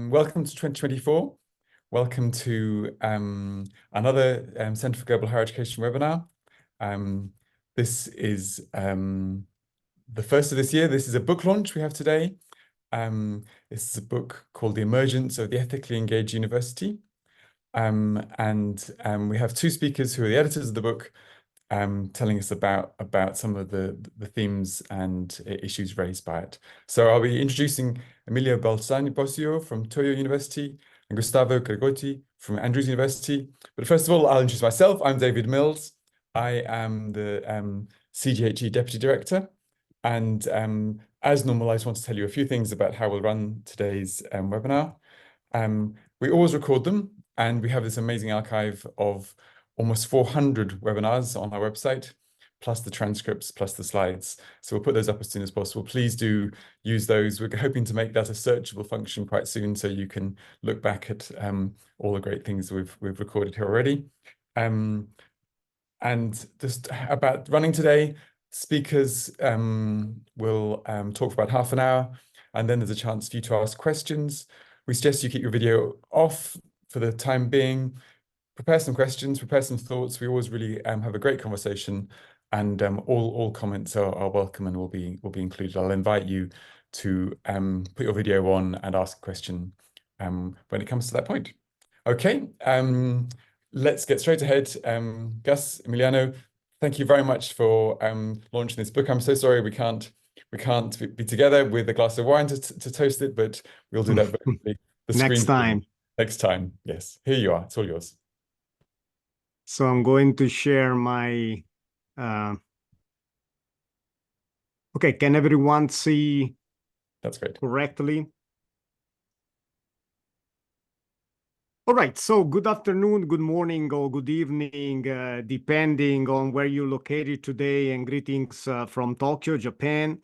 Welcome to 2024. Welcome to another Centre for Global Higher Education webinar. This is the first of this year. This is a book launch we have today. This is a book called The Emergence of the Ethically Engaged University. We have two speakers who are the editors of the book, telling us about some of the themes and issues raised by it. So I'll be introducing Emiliano Bosio from Toyo University and Gustavo Gregorutti from Andrews University. But first of all, I'll introduce myself. I'm David Mills. I am the CGHE Deputy Director. And as normal, I just want to tell you a few things about how we'll run today's webinar. We always record them, and we have this amazing archive of almost 400 webinars on our website, plus the transcripts, plus the slides. So we'll put those up as soon as possible. Please do use those. We're hoping to make that a searchable function quite soon, so you can look back at all the great things we've recorded here already. And just about running today, speakers will talk for about half an hour, and then there's a chance for you to ask questions. We suggest you keep your video off for the time being. Prepare some questions, prepare some thoughts. We always really have a great conversation, and all comments are welcome and will be included. I'll invite you to put your video on and ask a question when it comes to that point. Okay, let's get straight ahead. Gus, Emiliano, thank you very much for launching this book. I'm so sorry we can't be together with a glass of wine to toast it, but we'll do that virtually. Next time. Next time, yes. Here you are. It's all yours. So I'm going to share my, okay, can everyone see? That's great. Correctly? All right, so good afternoon, good morning, or good evening, depending on where you're located today, and greetings from Tokyo, Japan.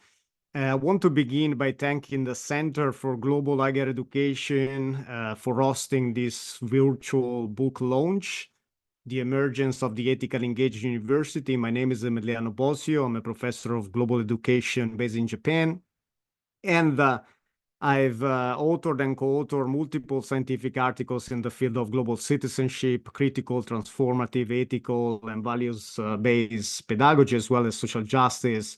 I want to begin by thanking the Center for Global Higher Education for hosting this virtual book launch, The Emergence of the Ethically Engaged University. My name is Emiliano Bosio. I'm a professor of global education based in Japan. And I've authored and co-authored multiple scientific articles in the field of global citizenship, critical, transformative, ethical, and values-based pedagogy, as well as social justice,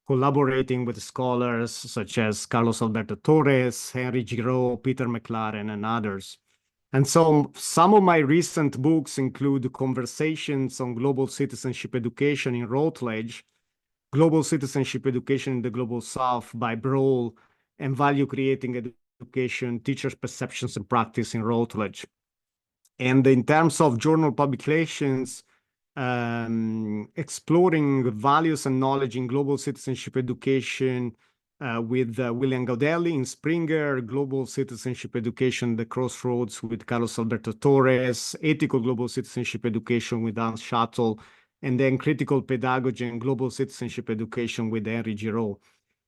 collaborating with scholars such as Carlos Alberto Torres, Henry Giraud, Peter McLaren, and others. And so some of my recent books include Conversations on Global Citizenship Education in Routledge, Global Citizenship Education in the Global South by Broll, and Value Creating Education, Teachers' Perceptions and Practice in Routledge. And in terms of journal publications, Exploring Values and Knowledge in Global Citizenship Education with William Gaudelli in Springer, Global Citizenship Education, The Crossroads with Carlos Alberto Torres, Ethical Global Citizenship Education with Hans Schattel, and then Critical Pedagogy and Global Citizenship Education with Henry Giraud.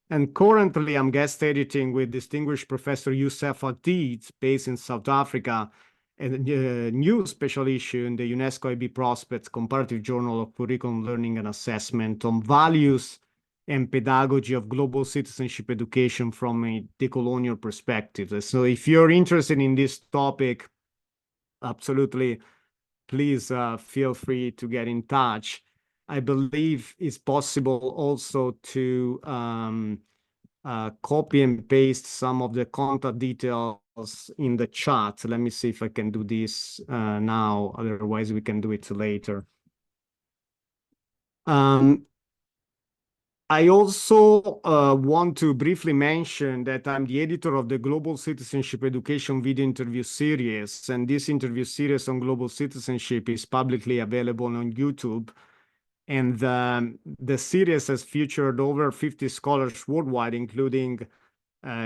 And currently, I'm guest editing with distinguished Professor Youssef Atid, based in South Africa, and a new special issue in the UNESCO IB Prospects Comparative Journal of Curriculum Learning and Assessment on values and pedagogy of global citizenship education from a decolonial perspective. So if you're interested in this topic, absolutely, please feel free to get in touch. I believe it's possible also to copy and paste some of the contact details in the chat. Let me see if I can do this now. Otherwise, we can do it later. I also want to briefly mention that I'm the editor of the Global Citizenship Education video interview series, and this interview series on global citizenship is publicly available on YouTube. And the series has featured over 50 scholars worldwide, including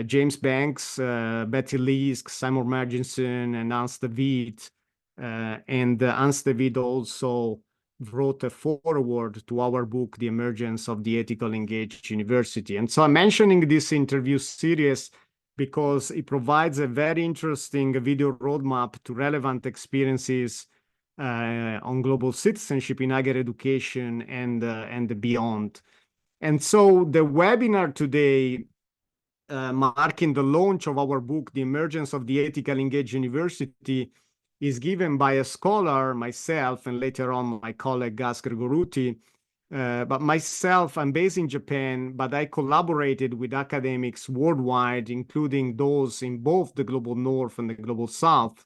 James Banks, Betty Leask, Simon Mergenson, and Hans de Witt. And Hans de Witt also wrote a foreword to our book, The Emergence of the Ethically Engaged University. And so I'm mentioning this interview series because it provides a very interesting video roadmap to relevant experiences on global citizenship in higher education and beyond. And so the webinar today marking the launch of our book, The Emergence of the Ethically Engaged University, is given by a scholar, myself, and later on my colleague Gus Gregorutti. But myself, I'm based in Japan, but I collaborated with academics worldwide, including those in both the global north and the global south.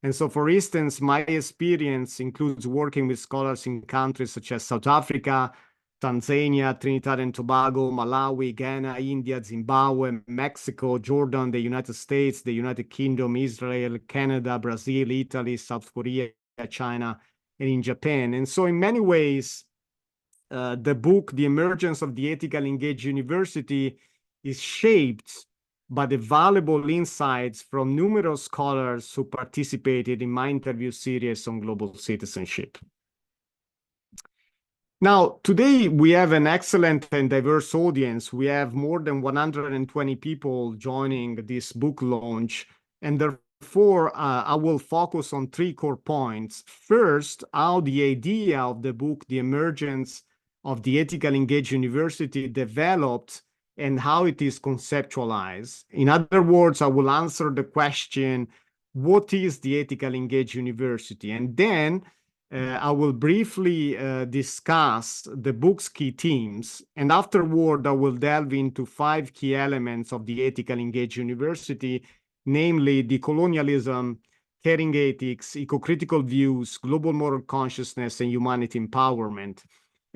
And so, for instance, my experience includes working with scholars in countries such as South Africa, Tanzania, Trinidad and Tobago, Malawi, Ghana, India, Zimbabwe, Mexico, Jordan, the United States, the United Kingdom, Israel, Canada, Brazil, Italy, South Korea, China, and in Japan. And so in many ways, the book, The Emergence of the Ethically Engaged University, is shaped by the valuable insights from numerous scholars who participated in my interview series on global citizenship. Now, today we have an excellent and diverse audience. We have more than 120 people joining this book launch, and therefore I will focus on three core points. First, how the idea of the book, The Emergence of the Ethically Engaged University, developed and how it is conceptualized. In other words, I will answer the question, what is the Ethically Engaged University? And then I will briefly discuss the book's key themes, and afterward I will delve into 5 key elements of the Ethically Engaged University, namely decolonialism, caring ethics, eco-critical views, global moral consciousness, and humanity empowerment.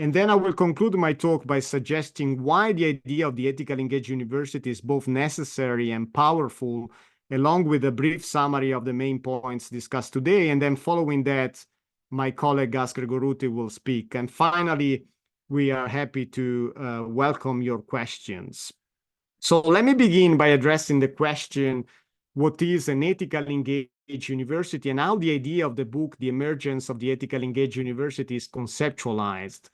And then I will conclude my talk by suggesting why the idea of the Ethically Engaged University is both necessary and powerful, along with a brief summary of the main points discussed today. And then following that, my colleague Gus Gregorutti will speak. And finally, we are happy to welcome your questions. So let me begin by addressing the question, what is an ethically engaged university, and how the idea of the book, The Emergence of the Ethically Engaged University, is conceptualized.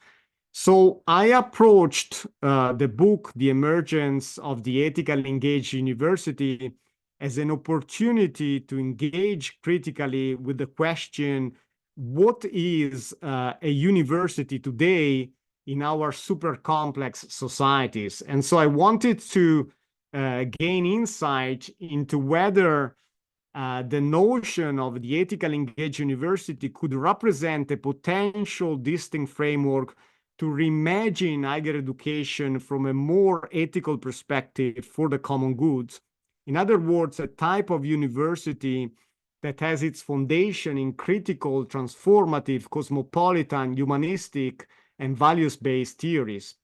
So I approached the book, The Emergence of the Ethically Engaged University, as an opportunity to engage critically with the question, what is a university today in our super complex societies? And so I wanted to gain insight into whether the notion of the ethically engaged university could represent a potential distinct framework to reimagine higher education from a more ethical perspective for the common good. In other words, a type of university that has its foundation in critical, transformative, cosmopolitan, humanistic, and values-based theories.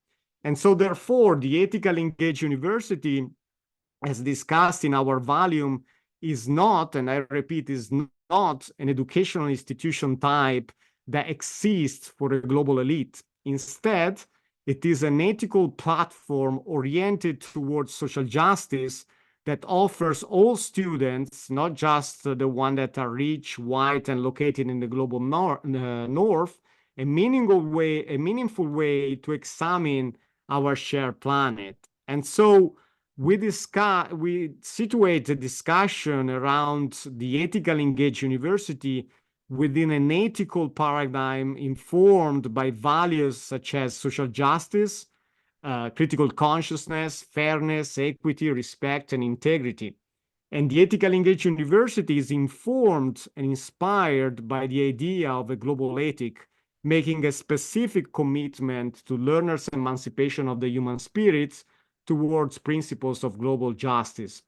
And so therefore, the ethically engaged university, as discussed in our volume, is not, and I repeat, is not an educational institution type that exists for a global elite. Instead, it is an ethical platform oriented towards social justice that offers all students, not just the ones that are rich, white, and located in the global north, a meaningful way to examine our shared planet. And so we situate the discussion around the ethically engaged university within an ethical paradigm informed by values such as social justice, critical consciousness, fairness, equity, respect, and integrity. And the ethically engaged university is informed and inspired by the idea of a global ethic, making a specific commitment to learners' emancipation of the human spirits towards principles of global justice.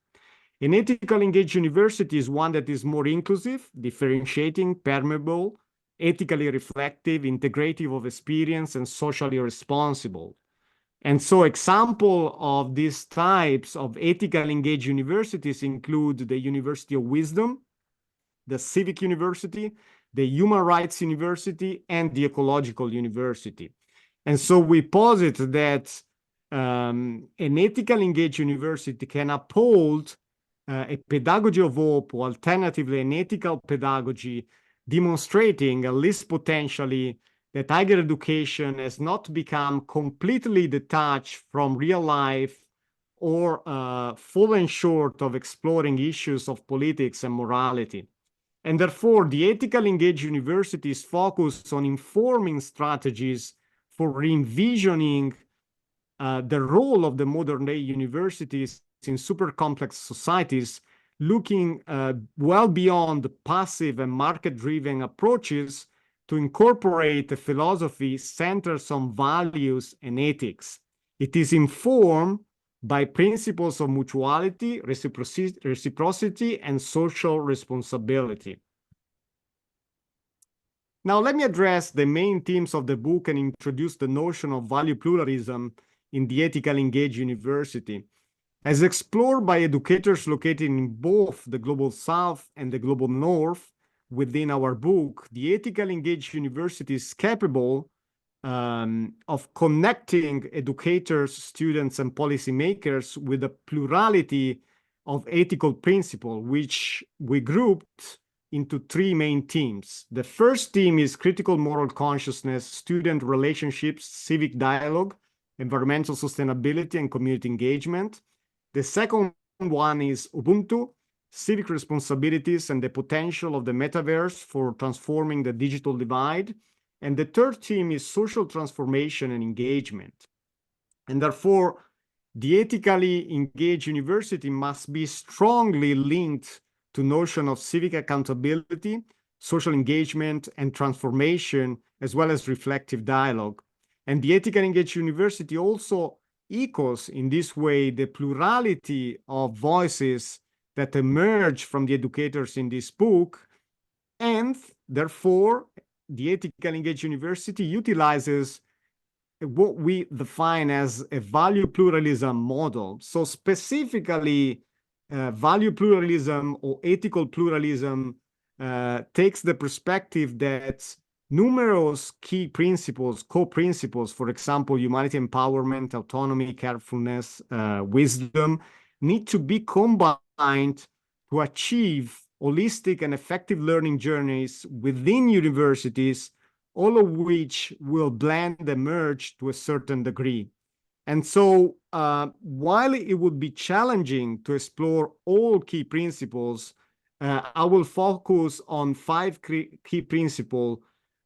An ethically engaged university is one that is more inclusive, differentiating, permeable, ethically reflective, integrative of experience, and socially responsible. And so example of these types of ethically engaged universities include the University of Wisdom, the Civic University, the Human Rights University, and the Ecological University. And so we posit that an ethically engaged university can uphold a pedagogy of hope, or alternatively an ethical pedagogy, demonstrating, at least potentially, that higher education has not become completely detached from real life or fallen short of exploring issues of politics and morality. And therefore, the ethically engaged universities focus on informing strategies for re-envisioning the role of the modern day universities in super complex societies, looking well beyond the passive and market-driven approaches to incorporate a philosophy centered on values and ethics. It is informed by principles of mutuality, reciprocity, and social responsibility. Now, let me address the main themes of the book and introduce the notion of value pluralism in the Ethical Engaged University. As explored by educators located in both the Global South and the Global North within our book, the Ethical Engaged University is capable of connecting educators, students, and policymakers with a plurality of ethical principles, which we grouped into three main themes. The first theme is critical moral consciousness, student relationships, civic dialogue, environmental sustainability, and community engagement. The second one is Ubuntu, civic responsibilities, and the potential of the metaverse for transforming the digital divide. And the third theme is social transformation and engagement. And therefore, the ethically engaged university must be strongly linked to notion of civic accountability, social engagement, and transformation, as well as reflective dialogue. And the ethical engaged university also echoes in this way the plurality of voices that emerge from the educators in this book. And therefore, the ethical engaged university utilizes what we define as a value pluralism model. So specifically, value pluralism or ethical pluralism takes the perspective that numerous key principles, co-principles, for example, humanity empowerment, autonomy, carefulness, wisdom, need to be combined to achieve holistic and effective learning journeys within universities, all of which will blend and merge to a certain degree. And so while it would be challenging to explore all key principles, I will focus on five key principles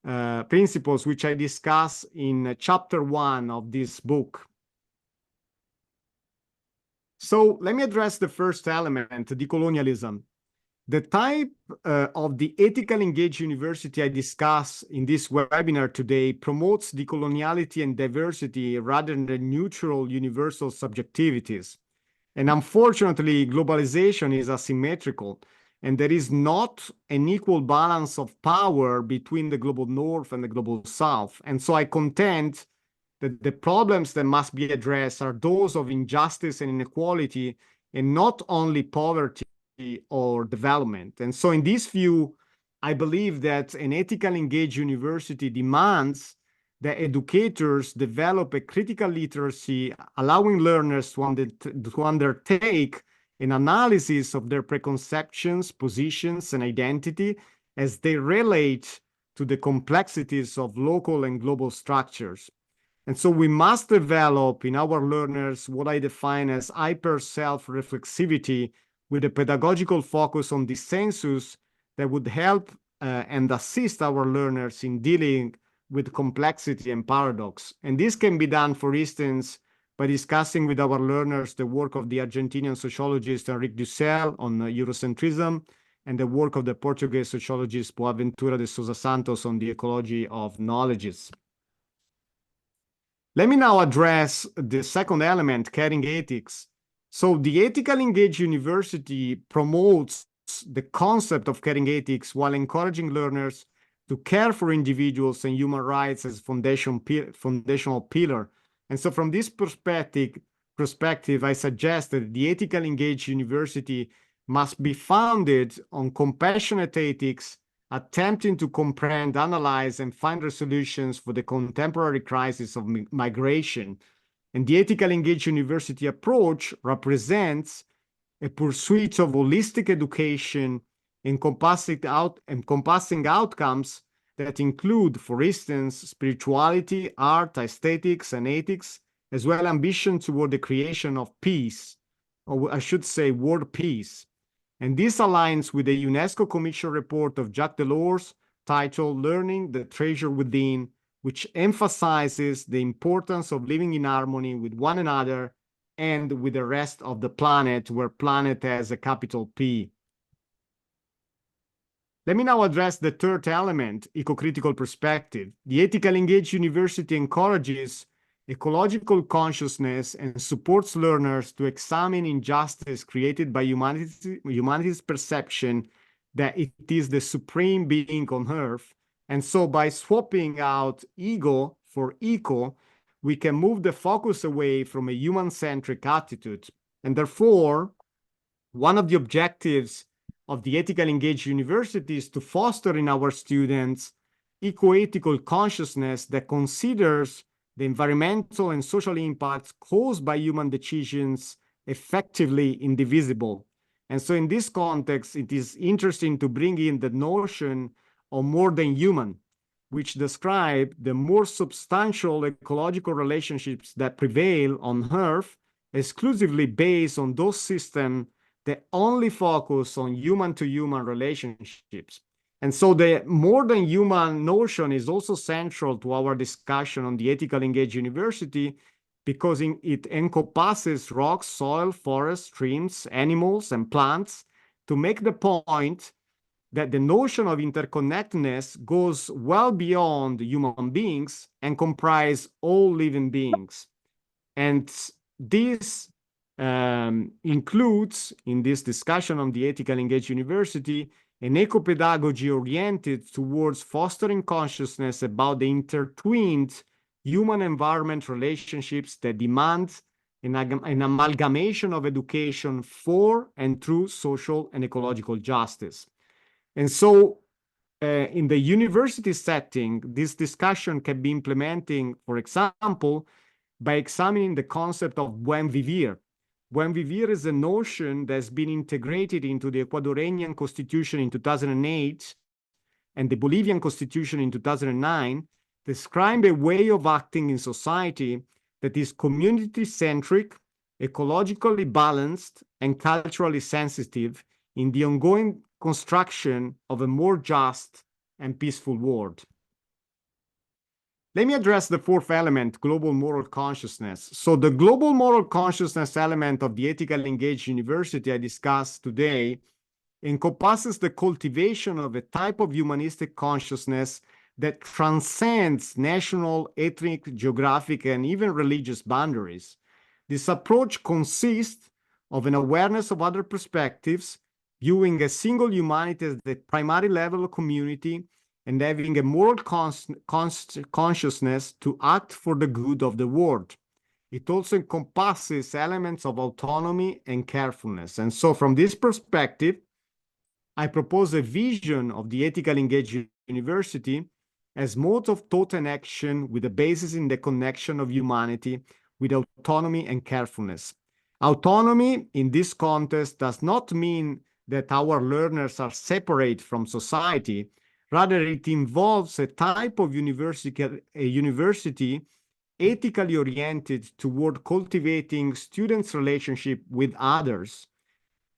which I discuss in chapter 1 of this book. So let me address the first element, decolonialism. The type of the ethical engaged university I discuss in this webinar today promotes decoloniality and diversity rather than neutral universal subjectivities. And unfortunately, globalization is asymmetrical, and there is not an equal balance of power between the global north and the global south. And so I contend that the problems that must be addressed are those of injustice and inequality, and not only poverty or development. And so in this view, I believe that an ethical engaged university demands that educators develop a critical literacy, allowing learners to undertake an analysis of their preconceptions, positions, and identity as they relate to the complexities of local and global structures. And so we must develop in our learners what I define as hyper self-reflexivity, with a pedagogical focus on dissensus that would help and assist our learners in dealing with complexity and paradox. And this can be done, for instance, by discussing with our learners the work of the Argentinian sociologist Henrique Dussel on Eurocentrism, and the work of the Portuguese sociologist Boaventura de Sousa Santos on the ecology of knowledges. Let me now address the second element, caring ethics. So the ethical engaged university promotes the concept of caring ethics while encouraging learners to care for individuals and human rights as foundational pillar. And so from this perspective, I suggest that the ethical engaged university must be founded on compassionate ethics, attempting to comprehend, analyze, and find resolutions for the contemporary crisis of migration. And the ethical engaged university approach represents a pursuit of holistic education encompassing outcomes that include, for instance, spirituality, art, aesthetics, and ethics, as well as ambition toward the creation of peace, or I should say world peace. And this aligns with the UNESCO Commission report of Jacques Delors titled Learning the Treasure Within, which emphasizes the importance of living in harmony with one another and with the rest of the planet, where planet has a capital P. Let me now address the third element, eco-critical perspective. The Ethical Engaged University encourages ecological consciousness and supports learners to examine injustice created by humanity's perception that it is the supreme being on earth. And so by swapping out ego for eco, we can move the focus away from a human-centric attitude. And therefore, one of the objectives of the Ethical Engaged University is to foster in our students eco-ethical consciousness that considers the environmental and social impacts caused by human decisions effectively indivisible. And so in this context, it is interesting to bring in the notion of more than human, which describe the more substantial ecological relationships that prevail on Earth, exclusively based on those systems that only focus on human-to-human relationships. And so the more than human notion is also central to our discussion on the Ethical Engaged University because it encompasses rocks, soil, forests, streams, animals, and plants to make the point that the notion of interconnectedness goes well beyond human beings and comprise all living beings. And this includes, in this discussion on the Ethical Engaged University, an eco-pedagogy oriented towards fostering consciousness about the intertwined human-environment relationships that demand an amalgamation of education for and through social and ecological justice. And so in the university setting, this discussion can be implementing, for example, by examining the concept of buen vivir. Buen vivir is a notion that's been integrated into the Ecuadorian constitution in 2008 and the Bolivian constitution in 2009, describe a way of acting in society that is community-centric, ecologically balanced, and culturally sensitive in the ongoing construction of a more just and peaceful world. Let me address the fourth element, global moral consciousness. So the global moral consciousness element of the Ethical Engaged University I discussed today encompasses the cultivation of a type of humanistic consciousness that transcends national, ethnic, geographic, and even religious boundaries. This approach consists of an awareness of other perspectives, viewing a single humanity as the primary level of community, and having a moral consciousness to act for the good of the world. It also encompasses elements of autonomy and carefulness. And so from this perspective, I propose a vision of the Ethical Engaged University as modes of thought and action with a basis in the connection of humanity with autonomy and carefulness. Autonomy in this context does not mean that our learners are separate from society. Rather, it involves a type of university ethically oriented toward cultivating students' relationship with others.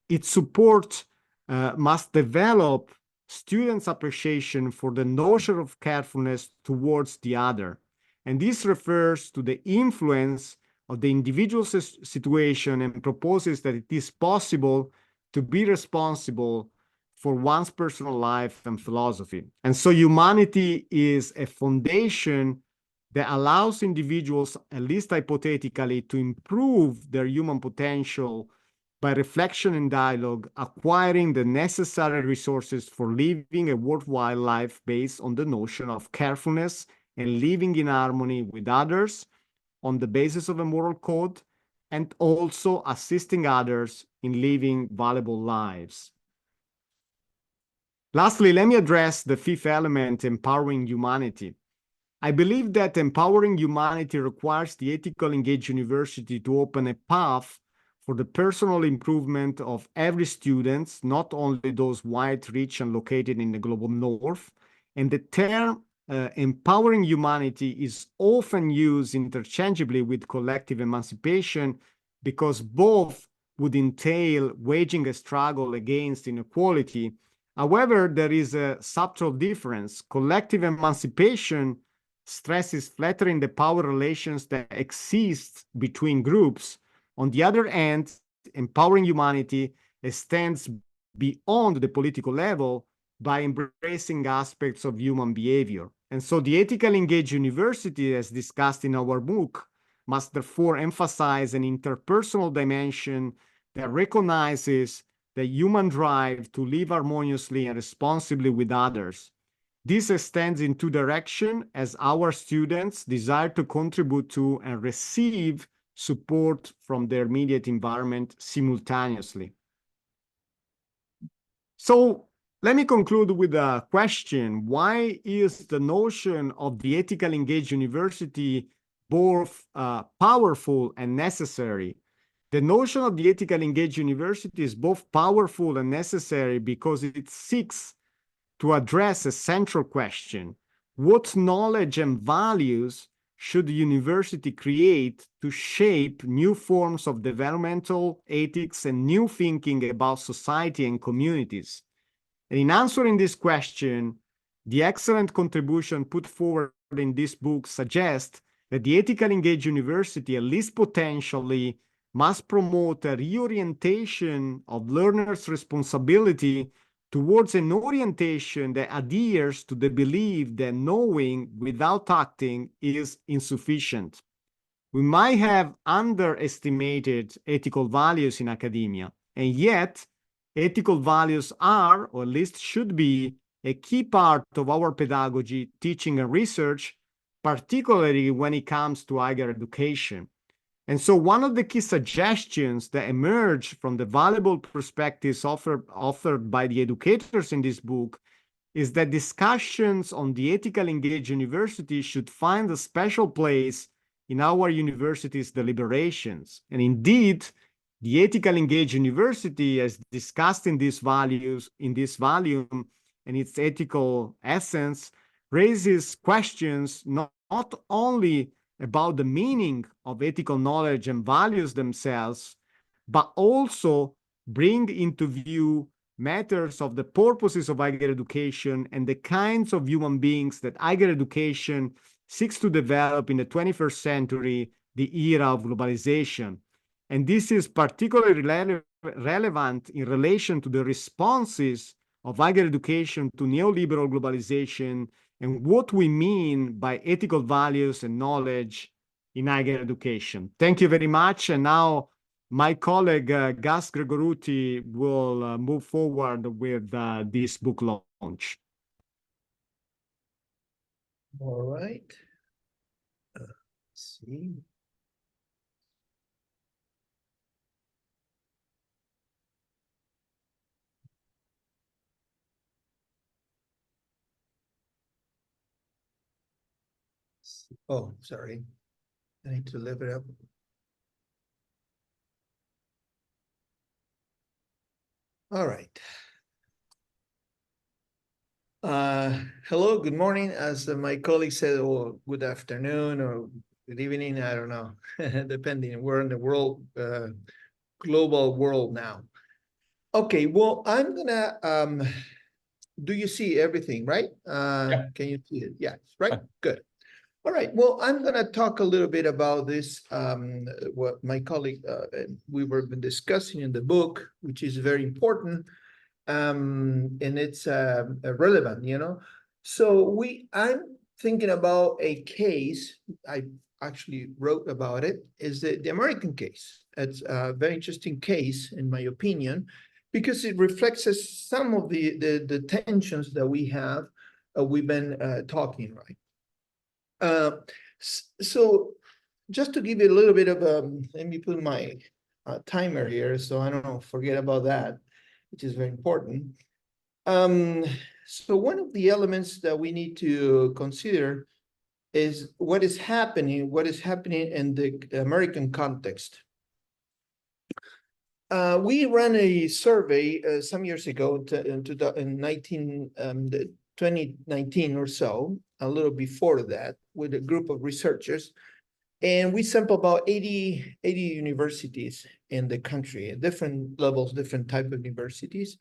Its support must develop students' appreciation for the notion of carefulness towards the other. And this refers to the influence of the individual situation and proposes that it is possible to be responsible for one's personal life and philosophy. And so humanity is a foundation that allows individuals, at least hypothetically, to improve their human potential by reflection and dialogue, acquiring the necessary resources for living a worthwhile life based on the notion of carefulness and living in harmony with others on the basis of a moral code, and also assisting others in living valuable lives. Lastly, let me address the fifth element, empowering humanity. I believe that empowering humanity requires the Ethical Engaged University to open a path for the personal improvement of every student, not only those white, rich, and located in the global north. And the term empowering humanity is often used interchangeably with collective emancipation because both would entail waging a struggle against inequality. However, there is a subtle difference. Collective emancipation stresses flattering the power relations that exist between groups, On the other hand, empowering humanity extends beyond the political level by embracing aspects of human behavior. And so the ethical engaged university, as discussed in our book, must therefore emphasize an interpersonal dimension that recognizes the human drive to live harmoniously and responsibly with others. This extends in two directions as our students desire to contribute to and receive support from their immediate environment simultaneously. So let me conclude with a question. Why is the notion of the ethical engaged university both powerful and necessary? The notion of the ethical engaged university is both powerful and necessary because it seeks to address a central question: what knowledge and values should the university create to shape new forms of developmental ethics and new thinking about society and communities? And in answering this question, the excellent contribution put forward in this book suggests that the ethical engaged university, at least potentially, must promote a reorientation of learners' responsibility towards an orientation that adheres to the belief that knowing without acting is insufficient. We might have underestimated ethical values in academia, and yet ethical values are, or at least should be, a key part of our pedagogy, teaching, and research, particularly when it comes to higher education. And so one of the key suggestions that emerge from the valuable perspectives offered by the educators in this book is that discussions on the ethical engaged university should find a special place in our university's deliberations. And indeed, the ethical engaged university, as discussed in these values, in this volume, and its ethical essence, raises questions not only about the meaning of ethical knowledge and values themselves, but also bring into view matters of the purposes of higher education and the kinds of human beings that higher education seeks to develop in the 21st century, the era of globalization. And this is particularly relevant in relation to the responses of higher education to neoliberal globalization and what we mean by ethical values and knowledge in higher education. Thank you very much. And now my colleague, Gus Gregorutti, will move forward with this book launch. All right. Let's see. Oh, sorry. I need to lift it up. All right. Hello, good morning. As my colleague said, or good afternoon or good evening, I don't know, depending. We're in the world, global world now. Okay, well, I'm gonna, do you see everything, right? Yeah. Can you see it? Yes, right? Good. All right, well, I'm going to talk a little bit about this, what my colleague, we were discussing in the book, which is very important, and it's relevant, you know. So I'm thinking about a case, I actually wrote about it, is the American case. It's a very interesting case, in my opinion, because it reflects some of the tensions that we've been talking, right? So just to give you a little bit of let me put my timer here so I don't forget about that, which is very important. So one of the elements that we need to consider is what is happening in the American context. We ran a survey some years ago in 2019 or so, a little before that, with a group of researchers. And we sampled about 80 universities in the country, at different levels, different type of universities,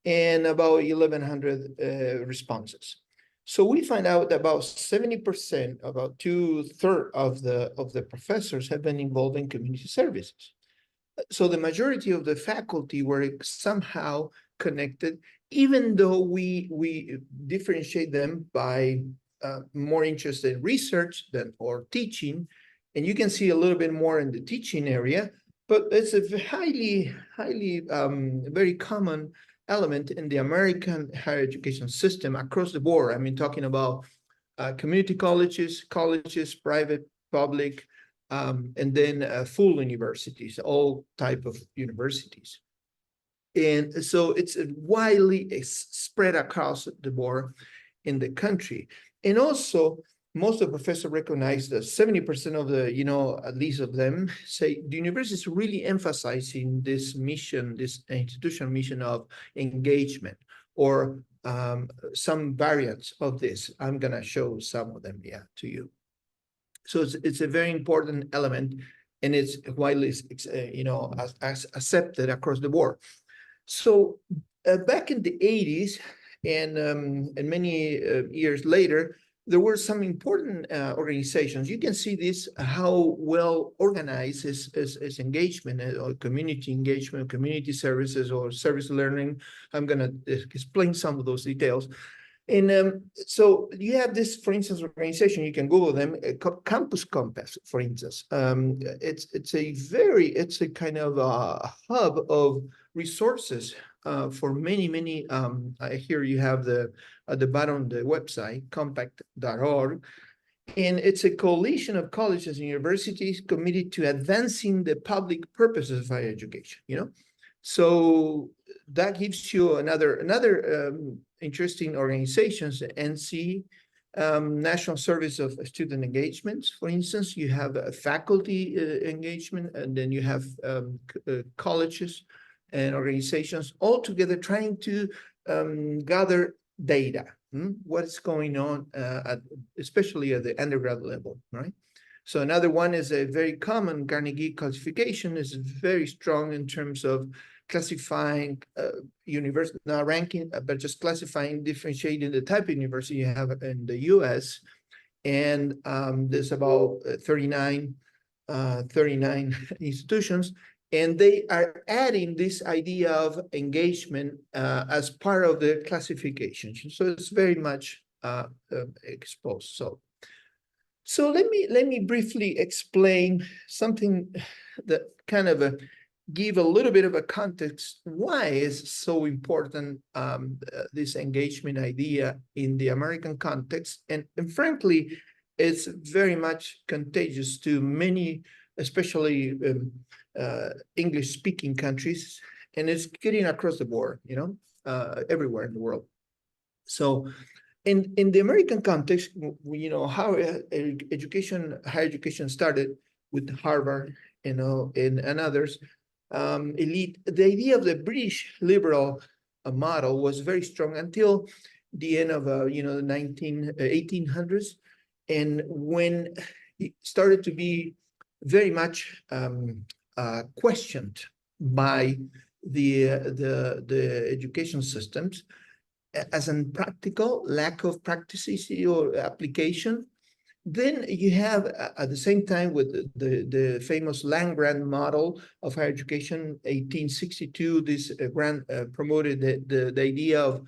and about 1,100 responses. So we find out that about 70%, about 2/3 of the professors have been involved in community services. So the majority of the faculty were somehow connected, even though we differentiate them by more interest in research than or teaching. And you can see a little bit more in the teaching area, but it's a highly very common element in the American higher education system across the board. I mean, talking about community colleges, private, public, and then full universities, all type of universities. And so it's widely spread across the board in the country. And also, most of the professors recognize that 70% of the, at least of them say the university is really emphasizing this mission, this institutional mission of engagement, or some variants of this. I'm going to show some of them, to you. So it's a very important element, and it's widely, accepted across the board. So back in the 80s and many years later, there were some important organizations. You can see this, how well organized is engagement, or community engagement, community services, or service learning. I'm going to explain some of those details. And so you have this, for instance, organization, you can Google them, Campus Compass, for instance. It's a kind of a hub of resources for many. Here you have at the bottom of the website, compact.org. And it's a coalition of colleges and universities committed to advancing the public purposes of higher education, So that gives you another interesting organizations, NC, National Service of Student Engagements. For instance, you have a faculty engagement, and then you have colleges and organizations all together trying to gather data. What is going on, especially at the undergrad level, right? So another one is a very common Carnegie classification, is very strong in terms of classifying university, not ranking, but just classifying, differentiating the type of university you have in the US. And there's about 39 institutions, and they are adding this idea of engagement as part of the classification. So it's very much exposed. So let me briefly explain something that kind of give a little bit of a context why is so important this engagement idea in the American context, and frankly, it's very much contagious to many, especially English-speaking countries, and it's getting across the board, everywhere in the world. So in the American context, how higher education started with Harvard, and others, elite. The idea of the British liberal model was very strong until the end of the 1800s, and when it started to be very much questioned by the education systems as impractical, lack of practicality or application. Then you have, at the same time, with the famous land-grant model of higher education, 1862, this grant promoted the idea of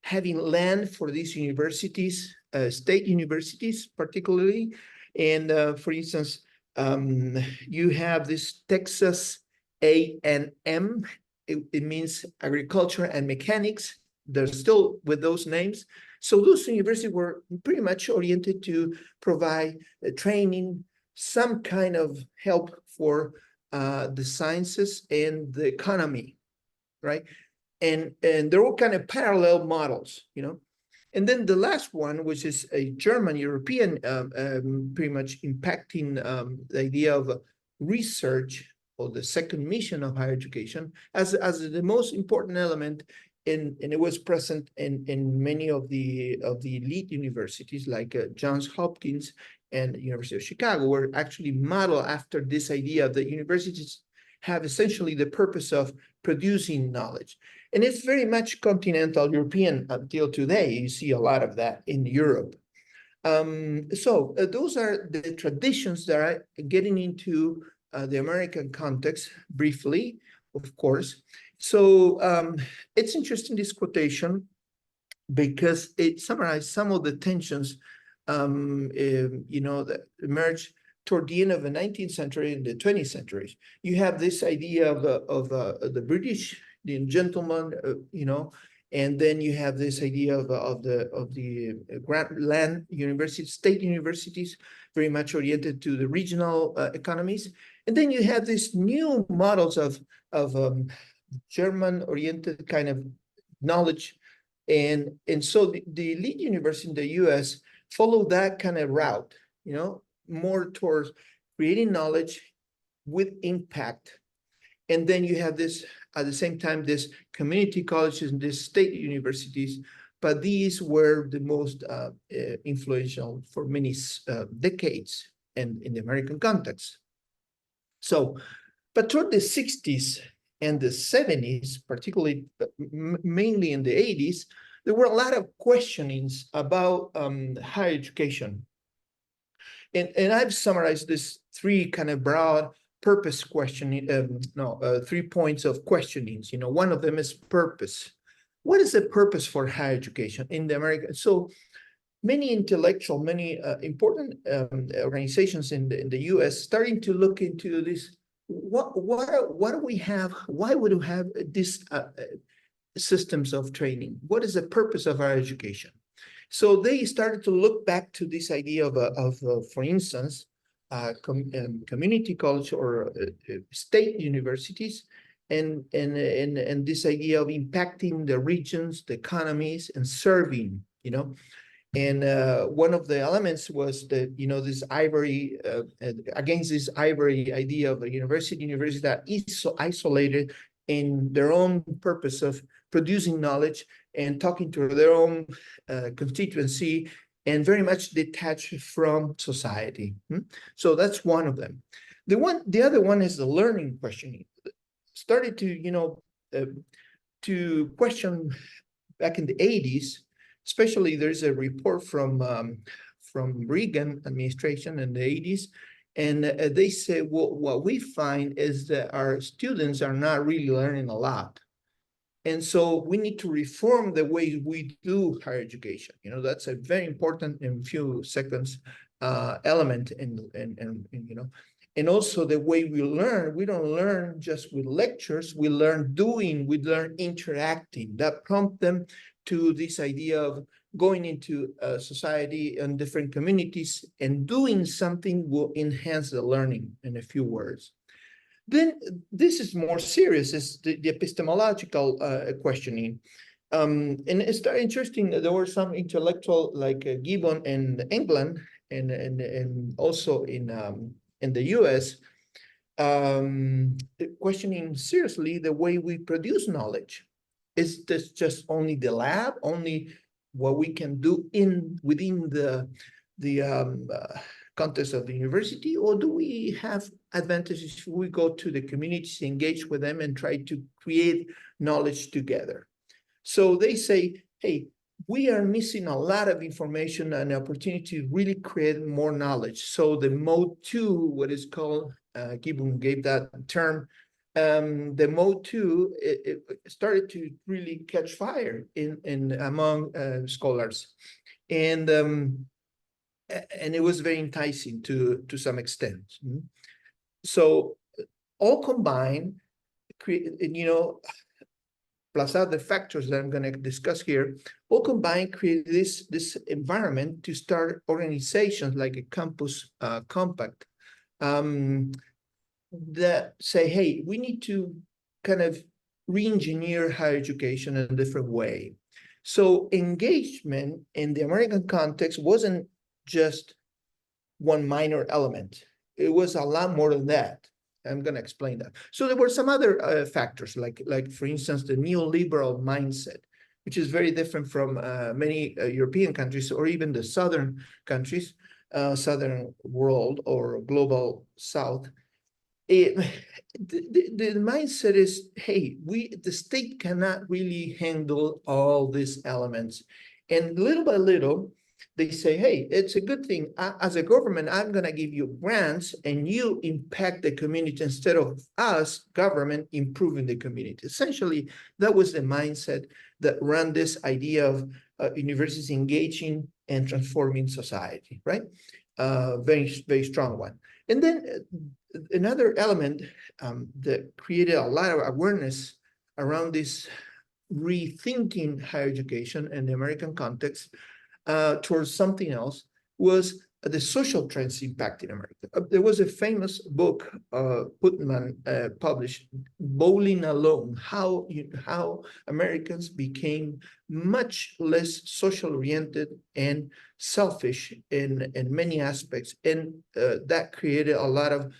having land for these universities, state universities particularly. And for instance, you have this Texas A&M, it means agriculture and mechanics. They're still with those names. So those universities were pretty much oriented to provide training, some kind of help for the sciences and the economy, right? And they're all kind of parallel models, And then the last one, which is a German European, pretty much impacting the idea of research, or the second mission of higher education, as the most important element. And it was present in many of the elite universities, like Johns Hopkins and University of Chicago, were actually modeled after this idea that universities have essentially the purpose of producing knowledge. And it's very much continental European until today. You see a lot of that in Europe. So those are the traditions that are getting into the American context briefly, of course. So it's interesting, this quotation, because it summarized some of the tensions, that emerged toward the end of the 19th century and the 20th century. You have this idea of the British, the gentleman, and then you have this idea of the grant land universities, state universities, very much oriented to the regional economies. And then you have these new models of German-oriented kind of knowledge. And so the elite university in the US follow that kind of route, more towards creating knowledge with impact. And then you have this, at the same time, this community colleges and these state universities, but these were the most influential for many decades and in the American context. So, but toward the 60s and the 70s, particularly, mainly in the 80s, there were a lot of questionings about higher education. And I've summarized this three kind of broad purpose questioning, 3 points of questionings. One of them is purpose. What is the purpose for higher education in the American? So many intellectual, many important organizations in the US starting to look into this. What do we have? Why would we have this systems of training? What is the purpose of our education? So they started to look back to this idea of for instance, community college or state universities, and this idea of impacting the regions, the economies, and serving, And one of the elements was that, this ivory, against this ivory idea of a university that is so isolated in their own purpose of producing knowledge and talking to their own constituency, and very much detached from society. So that's one of them. The other one is the learning questioning. Started to question back in the 80s. Especially, there's a report from Reagan administration in the 80s, and they say, well, what we find is that our students are not really learning a lot. And so we need to reform the way we do higher education. That's a very important, in few seconds, element. And also the way we learn, we don't learn just with lectures, we learn doing, we learn interacting. That prompt them to this idea of going into society and different communities, and doing something will enhance the learning, in a few words. Then this is more serious, is the epistemological questioning. And it's very interesting. There were some intellectual like Gibbon in England and also in the US, questioning seriously the way we produce knowledge. Is this just only the lab, only what we can do within the context of the university, or do we have advantages if we go to the communities, engage with them, and try to create knowledge together? So they say, hey, we are missing a lot of information and opportunity to really create more knowledge. So the mode 2, what is called, Gibbon gave that term, the mode 2, it started to really catch fire in among scholars, and it was very enticing to some extent. So all combined, plus other factors that I'm going to discuss here, all combined create this environment to start organizations like a campus compact, that say, hey, we need to kind of re-engineer higher education in a different way. So engagement in the American context wasn't just one minor element. It was a lot more than that. I'm going to explain that. So there were some other factors, like for instance, the neoliberal mindset, which is very different from many European countries, or even the southern countries, southern world or global south. The mindset is, hey, the state cannot really handle all these elements. And little by little, they say, hey, it's a good thing. As a government, I'm going to give you grants and you impact the community instead of us, government, improving the community. Essentially, that was the mindset that ran this idea of universities engaging and transforming society, right? Very, very strong one. And then another element that created a lot of awareness around this rethinking higher education in the American context towards something else was the social trends impact in America. There was a famous book Putnam published, Bowling Alone, how Americans became much less social oriented and selfish in many aspects. And that created a lot of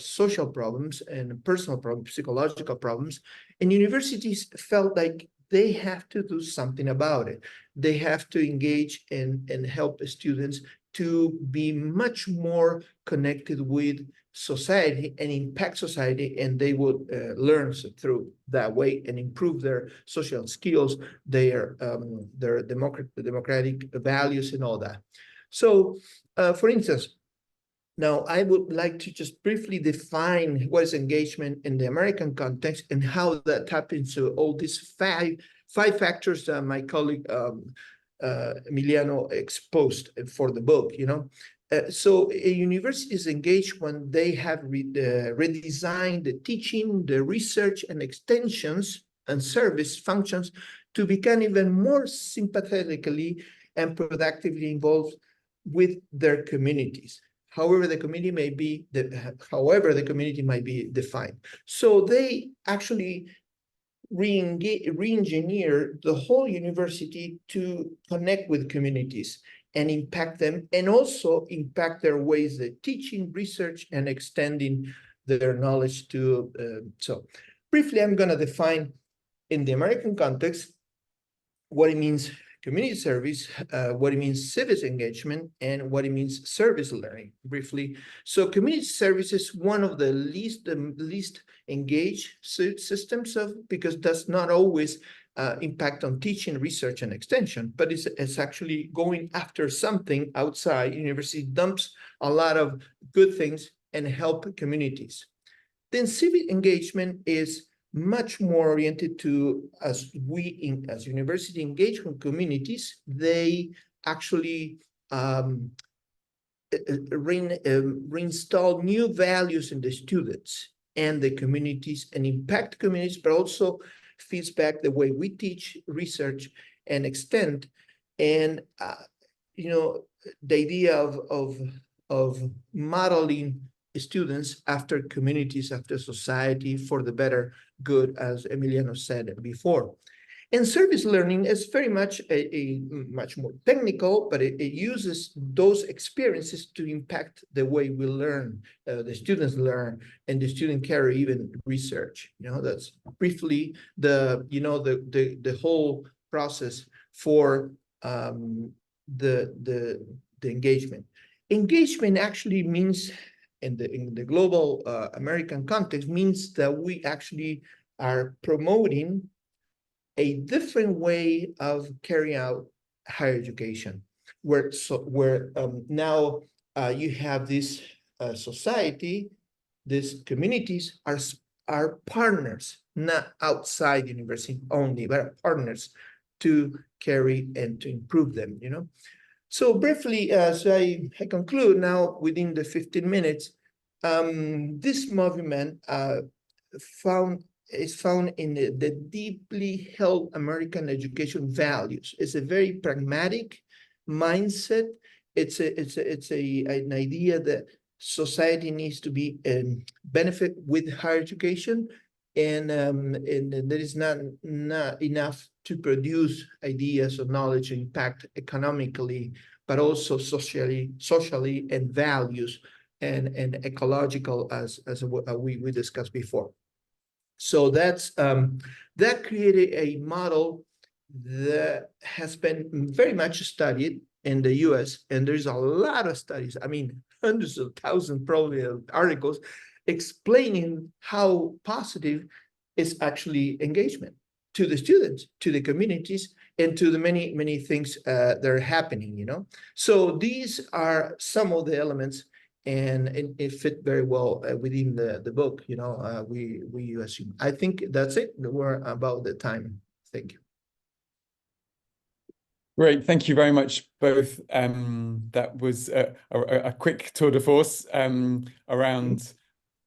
social problems and personal problems, psychological problems. And universities felt like they have to do something about it. They have to engage and help students to be much more connected with society and impact society, and they would learn through that way and improve their social skills, their democratic values and all that. So, for instance, now I would like to just briefly define what is engagement in the American context and how that taps into all these five factors that my colleague Emiliano exposed for the book, so a university is engaged when they have redesigned the teaching, the research and extensions and service functions to become even more sympathetically and productively involved with their communities. However, the community might be defined. So they actually re-engineer the whole university to connect with communities and impact them, and also impact their ways of teaching, research, and extending their knowledge to. So briefly, I'm going to define in the American context what it means community service, what it means civic engagement, and what it means service learning, briefly. So community service is one of the least engaged systems because that's not always impact on teaching, research, and extension, but it's actually going after something outside. University dumps a lot of good things and help communities. Then civic engagement is much more oriented to, as university engagement communities, they actually reinstall new values in the students and the communities and impact communities, but also feeds back the way we teach, research, and extend. And the idea of modeling students after communities, after society, for the better good, as Emiliano said before. And service learning is very much a much more technical, but it uses those experiences to impact the way we learn, the students learn, and the student carry even research. That's briefly the whole process for the engagement. Engagement actually means, in the global American context, means that we actually are promoting a different way of carrying out higher education, where now you have this society, these communities are partners, not outside university only, but partners to carry and to improve them. So briefly, as I conclude now within the 15 minutes, this movement is found in the deeply held American education values. It's a very pragmatic mindset. It's an idea that society needs to be benefit with higher education, and there is not enough to produce ideas of knowledge and impact economically, but also socially and values and ecological, as we discussed before. So that's that created a model that has been very much studied in the US, and there's a lot of studies, I mean, hundreds of thousands probably of articles explaining how positive is actually engagement. to the students, to the communities, and to the many things that are happening, you know. So these are some of the elements, and it fit very well within the book, you know. We assume. I think that's it. We're about the time. Thank you. Great, thank you very much both. That was a quick tour de force around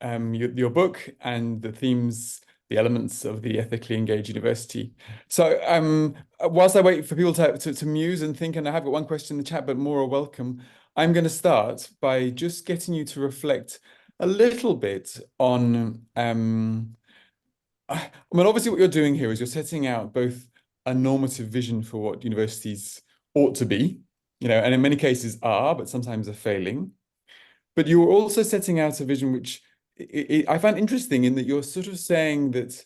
your book and the themes, the elements of the ethically engaged university. So whilst I wait for people to muse and think, and I have got one question in the chat, but more are welcome, I'm going to start by just getting you to reflect a little bit on, I mean, obviously what you're doing here is you're setting out both a normative vision for what universities ought to be, you know, and in many cases are, but sometimes are failing. But you're also setting out a vision which I find interesting in that you're sort of saying that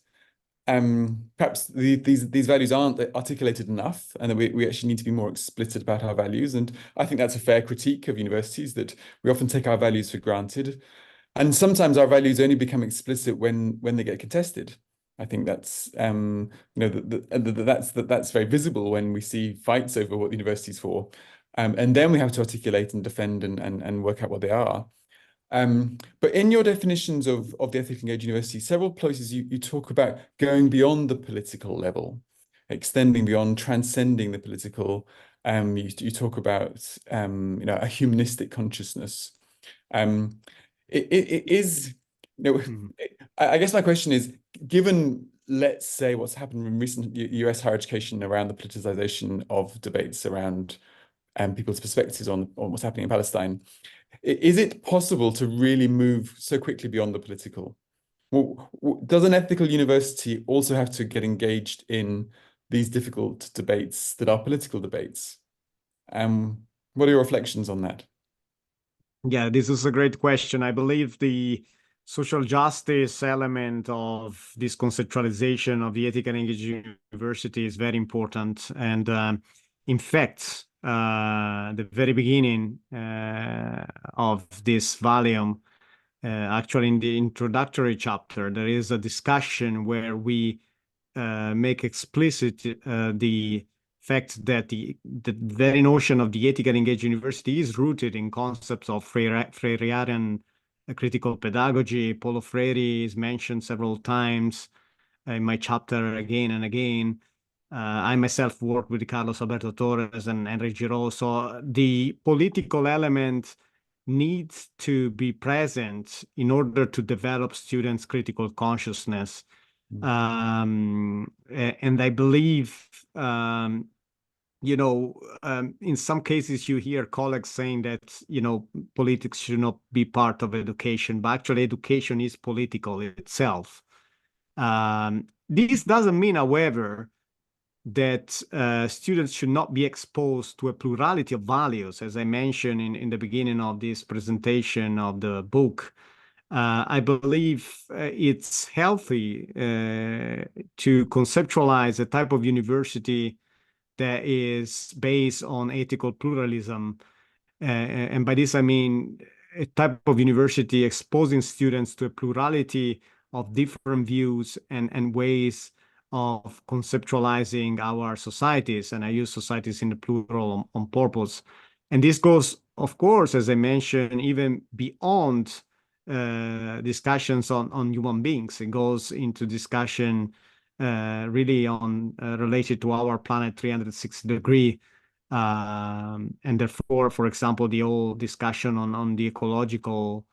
perhaps these values aren't articulated enough, and that we actually need to be more explicit about our values. And I think that's a fair critique of universities, that we often take our values for granted. And sometimes our values only become explicit when they get contested. I think that's you know, that's very visible when we see fights over what the university's for. And then we have to articulate and defend and work out what they are. But in your definitions of the ethically engaged university, several places you talk about going beyond the political level, extending beyond, transcending the political. You talk about you know, a humanistic consciousness. It is, you know, I guess my question is, given, let's say, what's happened in recent US higher education around the politicization of debates around people's perspectives on what's happening in Palestine, is it possible to really move so quickly beyond the political? Well, does an ethical university also have to get engaged in these difficult debates that are political debates? What are your reflections on that? Yeah, this is a great question. I believe the social justice element of this conceptualization of the ethical engaged university is very important. And in fact, the very beginning of this volume, actually in the introductory chapter, there is a discussion where we make explicit the fact that the very notion of the ethical engaged university is rooted in concepts of Freirean critical pedagogy. Paulo Freire is mentioned several times in my chapter again and again. I myself worked with Carlos Alberto Torres and Henry Giraud. So the political element needs to be present in order to develop students' critical consciousness. And I believe, you know, in some cases you hear colleagues saying that, you know, politics should not be part of education, but actually education is political itself. This doesn't mean, however, that students should not be exposed to a plurality of values, as I mentioned in the beginning of this presentation of the book. I believe it's healthy to conceptualize a type of university that is based on ethical pluralism. And by this, I mean a type of university exposing students to a plurality of different views and ways of conceptualizing our societies. And I use societies in the plural on purpose. And this goes, of course, as I mentioned, even beyond discussions on human beings. It goes into discussion really on related to our planet 360 degree. And therefore, for example, the whole discussion on the ecological